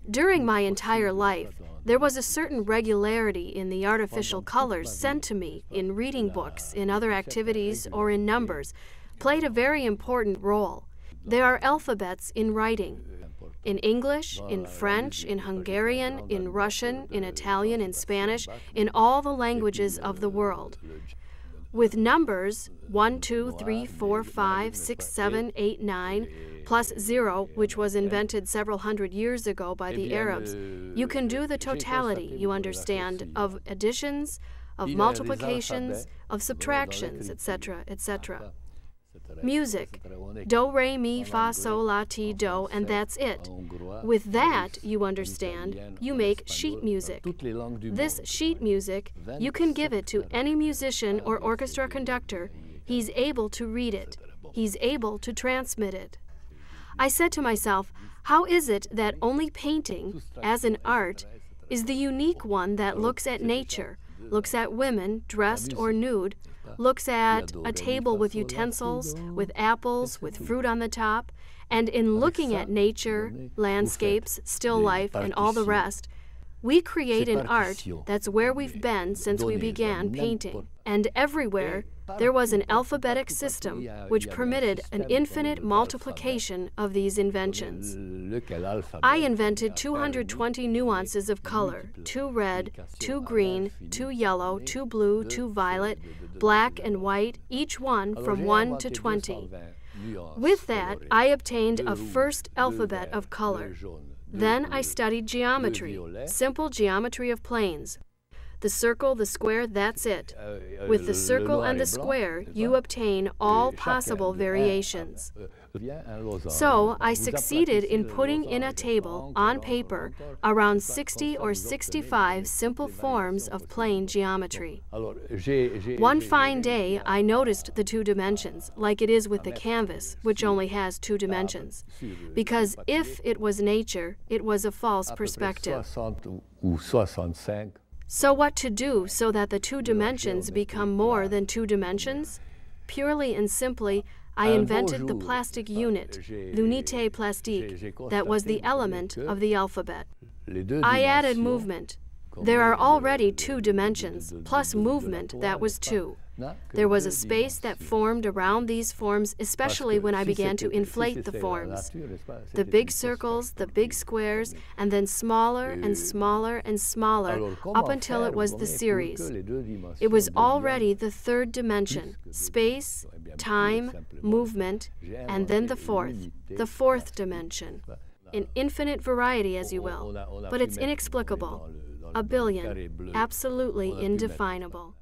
During my entire life, there was a certain regularity in the artificial colors sent to me in reading books, in other activities, or in numbers, played a very important role. There are alphabets in writing. In English, in French, in Hungarian, in Russian, in Italian, in Spanish, in all the languages of the world. With numbers 1, 2, 3, 4, 5, 6, 7, 8, 9, plus 0, which was invented several hundred years ago by the Arabs, you can do the totality, you understand, of additions, of multiplications, of subtractions, etc., etc. Music, do, re, mi, fa, sol, la, ti, do, and that's it. With that, you understand, you make sheet music. This sheet music, you can give it to any musician or orchestra conductor. He's able to read it. He's able to transmit it. I said to myself, how is it that only painting, as an art, is the unique one that looks at nature, looks at women dressed or nude, looks at a table with utensils, with apples, with fruit on the top, and in looking at nature, landscapes, still life, and all the rest, we create an art that's where we've been since we began painting. And everywhere, there was an alphabetic system which permitted an infinite multiplication of these inventions. I invented 220 nuances of color, 2 red, 2 green, 2 yellow, 2 blue, 2 violet, black and white, each one from 1 to 20. With that, I obtained a first alphabet of color. Then I studied geometry, simple geometry of planes. The circle, the square, that's it. With the circle and the square, you obtain all possible variations. So I succeeded in putting in a table, on paper, around 60 or 65 simple forms of plane geometry. One fine day, I noticed the 2 dimensions, like it is with the canvas, which only has 2 dimensions. Because if it was nature, it was a false perspective. So what to do so that the 2 dimensions become more than 2 dimensions? Purely and simply, I invented the plastic unit, l'unité plastique, that was the element of the alphabet. I added movement. There are already 2 dimensions, plus movement, that was 2. There was a space that formed around these forms, especially when I began to inflate the forms. The big circles, the big squares, and then smaller and smaller and smaller, up until it was the series. It was already the 3rd dimension, space, time, movement, and then the 4th dimension. An infinite variety, as you will, but it's inexplicable. A billion, absolutely indefinable.